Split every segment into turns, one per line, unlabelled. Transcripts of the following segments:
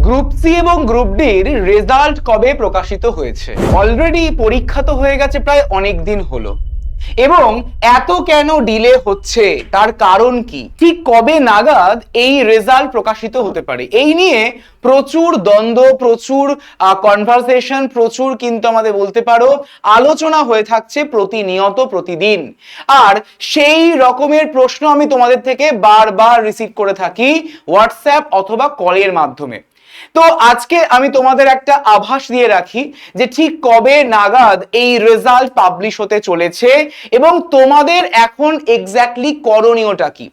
Group C এবং group ডির result কবে প্রকাশিত হয়েছে? অলরেডি পরীক্ষা তো হয়ে গেছে প্রায় অনেক দিন হলো, এবং এত কেন ডিলে হচ্ছে তার কারণ কি, ঠিক কবে নাগাদ এই রেজাল্ট প্রকাশিত হতে পারে, এই নিয়ে প্রচুর দ্বন্দ্ব, প্রচুর কনভারসেশন, প্রচুর কিন্তু আমাদের বলতে পারো আলোচনা হয়ে থাকছে প্রতিনিয়ত, প্রতিদিন। আর সেই রকমের প্রশ্ন আমি তোমাদের থেকে বারবার রিসিভ করে থাকি হোয়াটসঅ্যাপ অথবা কলের মাধ্যমে। তো আজকে আমি তোমাদের একটা আভাস দিয়ে রাখি যে ঠিক কবে নাগাদ এই রেজাল্ট পাবলিশ হতে চলেছে এবং তোমাদের এখন এক্স্যাক্টলি করণীয়টা কি।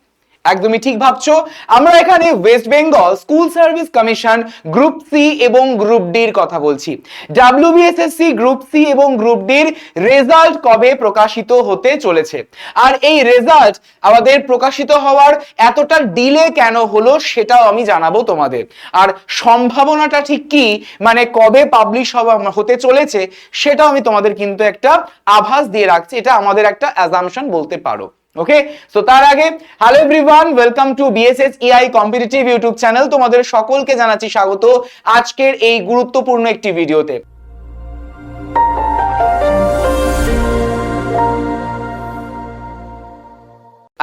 একদমই ঠিক ভাবছো, আমরা এখানে West Bengal school service commission group C এবং গ্রুপ ডির কথা বলছি। ডাব্লিউবিএসএসসি গ্রুপ সি এবং গ্রুপ ডির রেজাল্ট কবে প্রকাশিত হতে চলেছে, আর এই রেজাল্ট আমাদের প্রকাশিত হওয়ার এতটা ডিলে কেন হলো সেটাও আমি জানাবো তোমাদের। আর সম্ভাবনাটা ঠিক কি, মানে কবে পাবলিশ হতে চলেছে সেটাও আমি তোমাদের কিন্তু একটা আভাস দিয়ে রাখছি, এটা আমাদের একটা অ্যাজাম্পশন বলতে পারো। ওকে, সো তার আগে hello everyone, welcome to BSS EI competitive YouTube channel. তোমাদের সকলকে জানাচ্ছি স্বাগত আজকের এই গুরুত্বপূর্ণ একটি ভিডিওতে।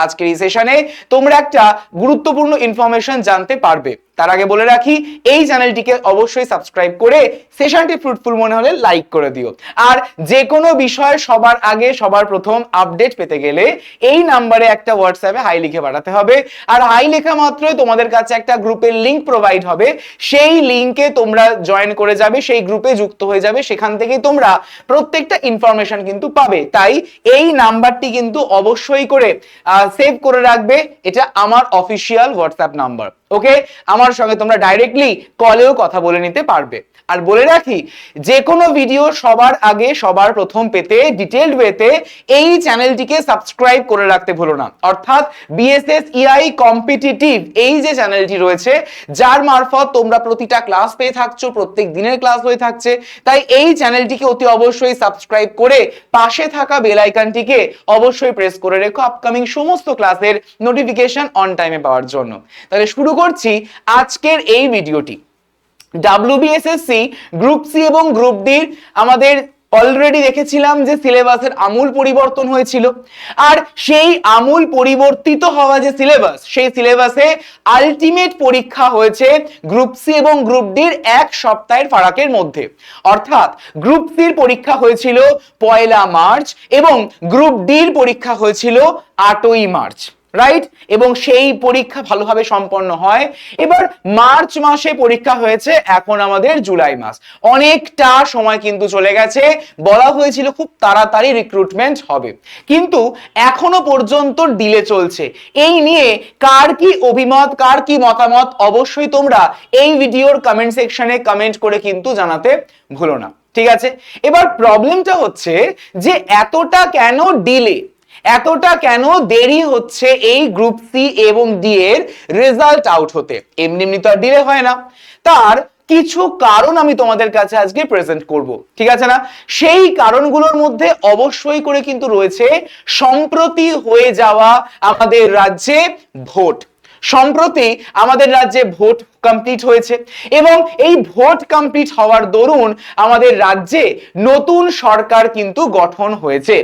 আজকের এই সেশনে তোমরা একটা গুরুত্বপূর্ণ ইনফরমেশন জানতে পারবে। তার আগে বলে রাখি, এই চ্যানেলটিকে অবশ্যই সাবস্ক্রাইব করে সেশনটি ফ্রুটফুল মনে হলে লাইক করে দিও। আর যে কোনো বিষয় সবার আগে সবার প্রথম আপডেট পেতে গেলে এই নাম্বারে একটা হোয়াটসঅ্যাপে হাই লিখে পাঠাতে হবে। আর হাই লেখা মাত্রই তোমাদের কাছে একটা গ্রুপের লিংক প্রোভাইড হবে, সেই লিংকে তোমরা জয়েন করে যাবে, সেই গ্রুপে যুক্ত হয়ে যাবে, সেখান থেকে তোমরা প্রত্যেকটা ইনফরমেশন কিন্তু পাবে। তাই এই নাম্বারটি কিন্তু অবশ্যই করে সেভ করে রাখবে, এটা আমার অফিসিয়াল হোয়াটসঅ্যাপ নাম্বার। ওকে, আমার সঙ্গে তোমরা ডাইরেক্টলি কলেও কথা বলে নিতে পারবে। আর বলে রাখি, যে কোনো ভিডিও সবার আগে সবার প্রথম পেতে, ডিটেইলড ওয়েতে এই চ্যানেলটিকে সাবস্ক্রাইব করে রাখতে ভুলো না। অর্থাৎ বিএসএস ইআই কম্পিটিটিভ এই যে চ্যানেলটি রয়েছে, যার মারফত তোমরা প্রতিটা ক্লাস পেয়ে থাকছো, প্রত্যেক দিনের ক্লাস হয়ে থাকছে, তাই এই চ্যানেলটিকে অতি অবশ্যই সাবস্ক্রাইব করে পাশে থাকা বেল আইকনটিকে অবশ্যই প্রেস করে রেখো আপকামিং সমস্ত ক্লাসের নোটিফিকেশন অন টাইমে পাওয়ার জন্য। তাহলে শুরু করছি আজকের এই ভিডিওটি। ডাব্লিউবিএসএসসি গ্রুপ সি এবং গ্রুপ ডির আমাদের অলরেডি দেখেছিলাম যে সিলেবাসের আমূল পরিবর্তন হয়েছিল, আর সেই আমূল পরিবর্তিত হওয়া যে সিলেবাস, সেই সিলেবাসে আলটিমেট পরীক্ষা হয়েছে গ্রুপ সি এবং গ্রুপ ডির এক সপ্তাহের ফারাকের মধ্যে। অর্থাৎ গ্রুপ সির পরীক্ষা হয়েছিল 1 মার্চ এবং গ্রুপ ডির পরীক্ষা হয়েছিল 8 মার্চ, রাইট? এবং সেই পরীক্ষা ভালোভাবে সম্পন্ন হয়। এবার মার্চ মাসে পরীক্ষা হয়েছে, এখন আমাদের জুলাই মাস, অনেকটা সময় কিন্তু চলে গেছে। বলা হয়েছিল খুব তাড়াতাড়ি রিক্রুটমেন্ট হবে, কিন্তু এখনো পর্যন্ত ডিলে চলছে। এই নিয়ে কার কি অভিমত, কার কি মতামত, অবশ্যই তোমরা এই ভিডিওর কমেন্ট সেকশনে কমেন্ট করে কিন্তু জানাতে ভুলো না, ঠিক আছে? এবার প্রবলেমটা হচ্ছে যে এতটা কেন ডিলে, এতটা কেন দেরি হচ্ছে এই গ্রুপ সি এবং ডি এর রেজাল্ট আউট হতে? এমনি এমনি তো আর ডিলে হয় না, তার কিছু কারণ আমি তোমাদের কাছে আজকে প্রেজেন্ট করব, ঠিক আছে না? সেই কারণগুলোর মধ্যে অবশ্যই করে কিন্তু রয়েছে সম্প্রতি হয়ে যাওয়া আমাদের রাজ্যে ভোট। সম্প্রতি আমাদের রাজ্যে ভোট কমপ্লিট হয়েছে এবং এই ভোট কমপ্লিট হওয়ার দরুন আমাদের রাজ্যে নতুন সরকার কিন্তু গঠন হয়েছে।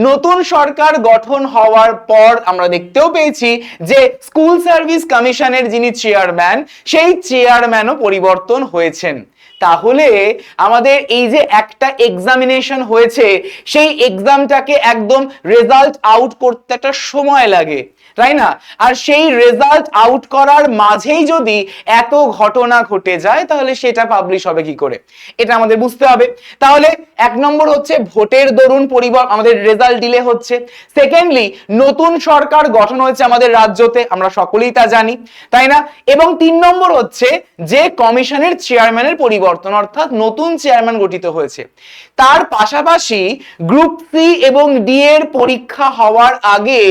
নতুন সরকার গঠন হওয়ার পর আমরা দেখতেও পেয়েছি যে স্কুল সার্ভিস কমিশনের যিনি চেয়ারম্যান, সেই চেয়ারম্যানও পরিবর্তন হয়েছেন। তাহলে আমাদের এই যে একটা এক্সামিনেশন হয়েছে, সেই এক্সামটাকে একদম রেজাল্ট আউট করতে একটা সময় লাগে, তাই না? আর সেই রেজাল্ট আউট করার মাঝেই যদি এত ঘটনা ঘটে যায়, তাহলে সেটা পাবলিশ হবে কি করে, এটা আমাদের বুঝতে হবে। তাহলে এক নম্বর হচ্ছে ভোটের দরুন আমাদের রেজাল্ট ডিলে হচ্ছে। সেকেন্ডলি, নতুন সরকার গঠন হয়েছে আমাদের রাজ্যতে, আমরা সকলেই তা জানি, তাই না? এবং 3 নম্বর হচ্ছে যে কমিশনের চেয়ারম্যানের পরিবর্তন, অর্থাৎ নতুন চেয়ারম্যান গঠিত হয়েছে। তার পাশাপাশি গ্রুপ সি এবং ডি এর পরীক্ষা হওয়ার আগে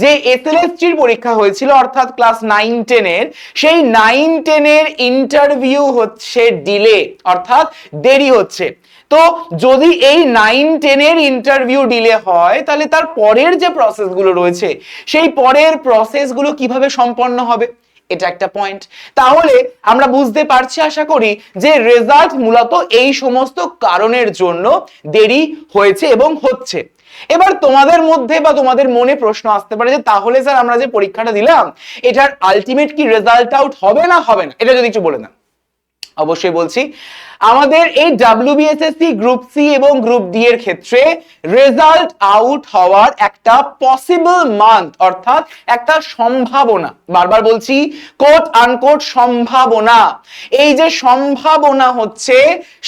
যে এসএলএসটির পরীক্ষা হয়েছিল, অর্থাৎ ক্লাস 9-10 এর, সেই 9-10 এর ইন্টারভিউ হচ্ছে ডিলে, অর্থাৎ দেরি হচ্ছে। তো যদি এই 9-10 এর ইন্টারভিউ ডিলে হয়, তাহলে তার পরের যে প্রসেসগুলো রয়েছে, সেই পরের প্রসেসগুলো কিভাবে সম্পন্ন হবে? এটা একটা পয়েন্ট। তাহলে আমরা বুঝতে পারছি আশা করি যে রেজাল্ট মূলত এই সমস্ত কারণের জন্য দেরি হয়েছে এবং হচ্ছে। এবার তোমাদের মধ্যে বা তোমাদের মনে প্রশ্ন আসতে পারে যে তাহলে স্যার আমরা যে পরীক্ষাটা দিলাম এটার আলটিমেট কি রেজাল্ট আউট হবে না হবে না, এটা যদি একটু বলে দেন। অবশ্যই বলছি, আমাদের এই WBSSC গ্রুপ সি এবং গ্রুপ ডি এর ক্ষেত্রে রেজাল্ট আউট হওয়ার একটা পসিবল মান্থ অর্থাৎ একটা সম্ভাবনা, বারবার বলছি কোট আনকোট সম্ভাবনা, এই যে সম্ভাবনা হচ্ছে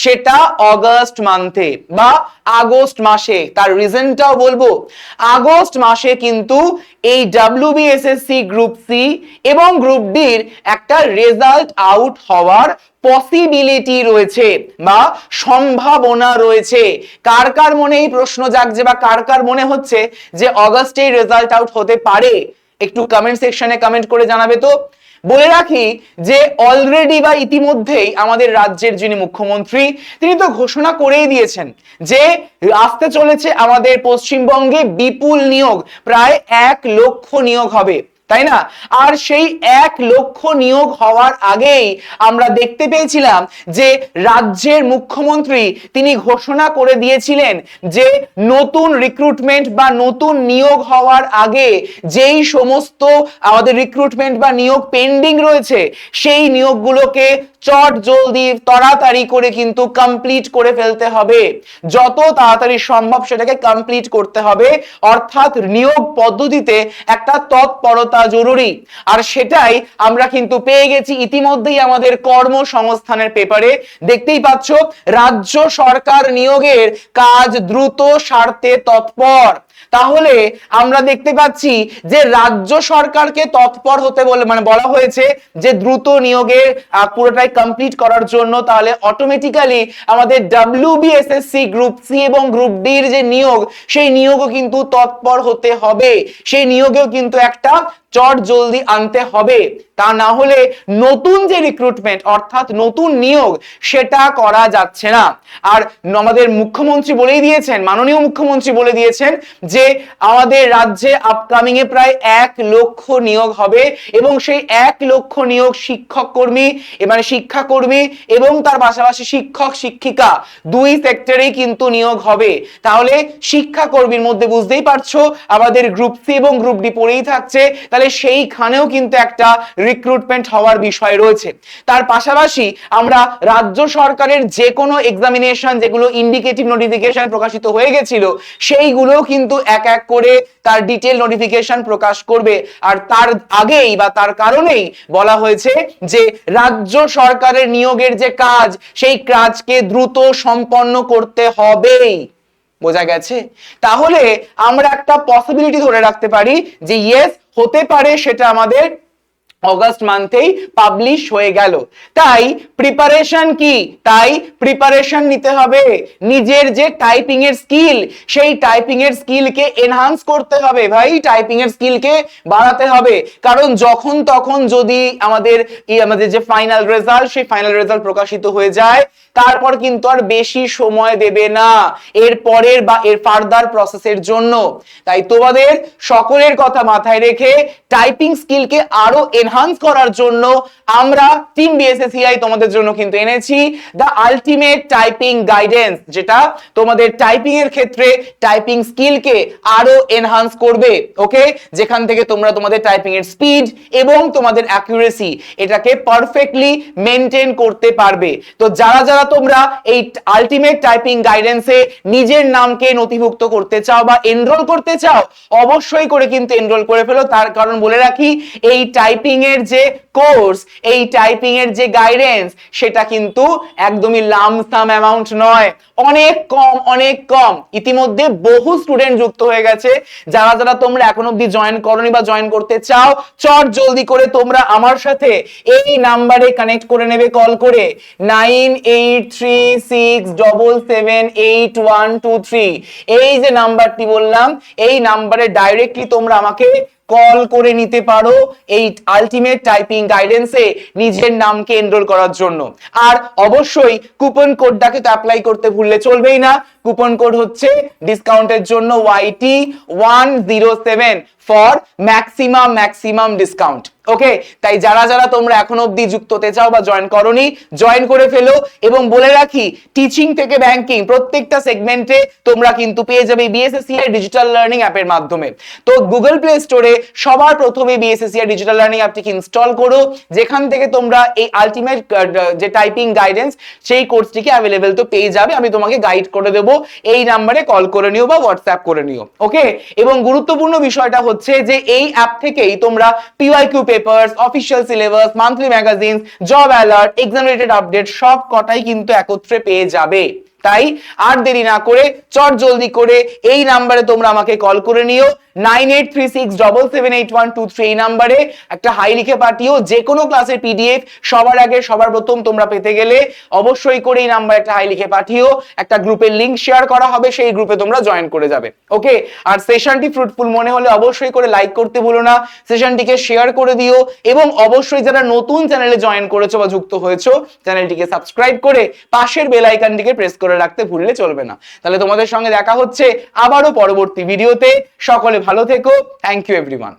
সেটা অগাস্ট মান্থে বা আগস্ট মাসে। তার রিজনটাও বলবো, আগস্ট মাসে কিন্তু এই WBSSC গ্রুপ সি এবং গ্রুপ ডি এর একটা রেজাল্ট আউট হওয়ার পসিবিলিটি রয়েছে বা সম্ভাবনা রয়েছে। কার কার মনে এই প্রশ্ন জাগছে বা কার কার মনে হচ্ছে যে অগাস্টে রেজাল্ট আউট হতে পারে, একটু কমেন্ট সেকশনে কমেন্ট করে জানাবে। তো বলে রাখি যে অলরেডি বা ইতিমধ্যেই আমাদের রাজ্যের যিনি মুখ্যমন্ত্রী তিনি তো ঘোষণা করেই দিয়েছেন যে আসতে চলেছে আমাদের পশ্চিমবঙ্গে বিপুল নিয়োগ, প্রায় 1 লক্ষ নিয়োগ হবে, তাই না? আর সেই 1 লক্ষ নিয়োগ হওয়ার আগেই আমরা দেখতে পেয়েছিলাম যে রাজ্যের মুখ্যমন্ত্রী তিনি ঘোষণা করে দিয়েছিলেন যে নতুন রিক্রুটমেন্ট বা নতুন নিয়োগ হওয়ার আগে যেই সমস্ত আমাদের রিক্রুটমেন্ট বা নিয়োগ পেন্ডিং রয়েছে সেই নিয়োগগুলোকে চট জলদি তাড়াতাড়ি করে কিন্তু কমপ্লিট করে ফেলতে হবে, যত তাড়াতাড়ি সম্ভব সেটাকে কমপ্লিট করতে হবে। অর্থাৎ নিয়োগ পদ্ধতিতে একটা তৎপরতা জরুরি, আর সেটাই আমরা কিন্তু পেয়ে গেছি ইতিমধ্যেই আমাদের কর্মসংস্থানের পেপারে। দেখতেই পাচ্ছ রাজ্য সরকার নিয়োগের কাজ দ্রুত সারতে তৎপর। তাহলে আমরা দেখতে পাচ্ছি যে রাজ্য সরকারকে তৎপর হতে বলা হয়েছে যে দ্রুত নিয়োগের পুরোটাই কমপ্লিট করার জন্য। তাহলে অটোমেটিক্যালি আমাদের WBSSC গ্রুপ সি এবং গ্রুপ ডি এর যে নিয়োগ সেই নিয়োগও কিন্তু তৎপর হতে হবে, সেই নিয়োগেও কিন্তু একটা চট জলদি আনতে হবে, তা না হলে নতুন যে রিক্রুটমেন্ট অর্থাৎ নতুন নিয়োগ সেটা করা যাচ্ছে না। আর আমাদের মুখ্যমন্ত্রী বলেই দিয়েছেন, মাননীয় মুখ্যমন্ত্রী বলে দিয়েছেন যে আমাদের রাজ্যে আপকামিং এ প্রায় 1 লক্ষ নিয়োগ হবে এবং সেই 1 লক্ষ নিয়োগ শিক্ষক কর্মী মানে শিক্ষাকর্মী এবং তার পাশাপাশি শিক্ষক শিক্ষিকা দুই সেক্টরেই কিন্তু নিয়োগ হবে। তাহলে শিক্ষাকর্মীর মধ্যে বুঝতেই পারছো আমাদের গ্রুপ সি এবং গ্রুপ ডি পড়েই থাকছে, তাহলে সেইখানেও কিন্তু একটা রিক্রুটমেন্ট হওয়ার বিষয় রয়েছে। তার পাশাপাশি আমরা রাজ্য সরকারের যে কোনো এক্সামিনেশন যেগুলো ইন্ডিকেটিভ নোটিফিকেশন প্রকাশিত হয়ে গেছিল সেইগুলো কিন্তু এক এক করে তার ডিটেল নোটিফিকেশন প্রকাশ করবে। আর তার আগেই বা তার কারণেই বলা হয়েছে যে রাজ্য সরকারের নিয়োগের যে কাজ সেই কাজকে দ্রুত সম্পন্ন করতে হবেই। বোঝা গেছে? তাহলে আমরা একটা পসিবিলিটি ধরে রাখতে পারি যে ইয়েস হতে পারে সেটা আমাদের অগাস্ট মান্থেই পাবলিশ হয়ে গেল। তাই প্রিপারেশন কি? তাই প্রিপারেশন নিতে হবে। নিজের যে টাইপিং এর স্কিল সেই টাইপিং এর স্কিলকে এনহান্স করতে হবে ভাই, টাইপিং এর স্কিলকে বাড়াতে হবে। কারণ যখন তখন যদি আমাদের যে ফাইনাল রেজাল্ট সেই ফাইনাল রেজাল্ট প্রকাশিত হয়ে যায় তারপর কিন্তু আর বেশি সময় দেবে না এর পরের বা এর ফার্দার প্রসেসের জন্য। তাই তোমাদের সকলের কথা মাথায় রেখে টাইপিং স্কিলকে আরো এনহান্স করার জন্য আমরা টিম বিএসএসসিআই তোমাদের জন্য কিন্তু এনেছি দ্য আলটিমেট টাইপিং গাইডেন্স, যেটা তোমাদের টাইপিং এর ক্ষেত্রে টাইপিং স্কিলকে আরো এনহান্স করবে। ওকে, যেখান থেকে তোমরা তোমাদের টাইপিং এর স্পিড এবং তোমাদের অ্যাকুরেসি এটাকে পারফেক্টলি মেনটেন করতে পারবে। তো যারা যারা তোমরা এই আলটিমেট টাইপিং গাইডেন্সে নিজের নামকে নথিভুক্ত করতে চাও বা এনরোল করতে চাও অবশ্যই করে কিন্তু এনরোল করে ফেলো। তার কারণ বলে রাখি এই টাইপিং এর যে কোর্স, এই টাইপিং এর যে গাইডেন্স সেটা কিন্তু একদমই লামসাম অ্যামাউন্ট নয়, অনেক কম অনেক কম। ইতিমধ্যে বহু স্টুডেন্ট যুক্ত হয়ে গেছে। যারা যারা তোমরা এখন অবধি জয়েন করোনি বা জয়েন করতে চাও চট জলদি করে তোমরা আমার সাথে এই নাম্বারে কানেক্ট করে নেবে কল করে 9836778123। এই যে নাম্বারটি বললাম এই নাম্বারে ডাইরেক্টলি তোমরা আমাকে কল করে নিতে পারো এই আলটিমেট টাইপিং গাইডেন্সে নিজের নামকে এনরোল করার জন্য। আর অবশ্যই কুপন কোডটাকে তো অ্যাপ্লাই করতে ভুললে চলবেই না। কুপন কোড হচ্ছে ডিসকাউন্টের জন্য YT107 ফর ম্যাক্সিমাম ডিসকাউন্ট। ওকে, তাই যারা যারা তোমরা এখনো অবধি যুক্ত হতে চাও বা জয়েন করোনি, জয়েন করে ফেলো। এবং বলে রাখি, টিচিং থেকে ব্যাংকিং প্রত্যেকটা সেগমেন্টে তোমরা কিন্তু পেয়ে যাবে বিএসএসসিআই ডিজিটাল লার্নিং অ্যাপের মাধ্যমে। তো গুগল প্লে স্টোরে সবার প্রথমে বিএসএসসিআই ডিজিটাল লার্নিং অ্যাপটিকে ইনস্টল করো, যেখান থেকে তোমরা এই আলটিমেট যে টাইপিং গাইডেন্স সেই কোর্সটিকে অ্যাভেলেবেল তো পেয়ে যাবে। আমি তোমাকে গাইড করে দেবো, এই নাম্বারে কল করে নিও বা হোয়াটসঅ্যাপ করে নিও। ওকে, এবং গুরুত্বপূর্ণ বিষয়টা হচ্ছে যে এই অ্যাপ থেকেই তোমরা PYQ papers, official syllabus, monthly magazine, job alert, exam related update সব কটাই কিন্তু একত্রে পেয়ে যাবে। তাই আর দেরি না করে চট জলদি করে এই নাম্বারে তোমরা আমাকে কল করে নিও, 9836778123 এই নাম্বারে একটা হাই লিখে পাঠিও। যে কোনো ক্লাসের পিডিএফ সবার আগে সবার প্রথম তোমরা পেতে গেলে অবশ্যই করে এই নাম্বারে একটা হাই লিখে পাঠিও। একটা গ্রুপের লিংক শেয়ার করা হবে, সেই গ্রুপে তোমরা জয়েন করে যাবে। ওকে, আর সেশনটি ফ্রুটফুল মনে হলে অবশ্যই করে লাইক করতে ভুলো না, সেশনটিকে শেয়ার করে দিও, এবং অবশ্যই যারা নতুন চ্যানেলে জয়েন করেছো বা যুক্ত হয়েছো, চ্যানেলটিকে সাবস্ক্রাইব করে পাশের বেল আইকনটিকে প্রেস করে রাখতে ভুললে চলবে না। তাহলে তোমাদের সঙ্গে দেখা হচ্ছে আবারও পরবর্তী ভিডিওতে। সকলে ভালো থেকো। Thank you everyone.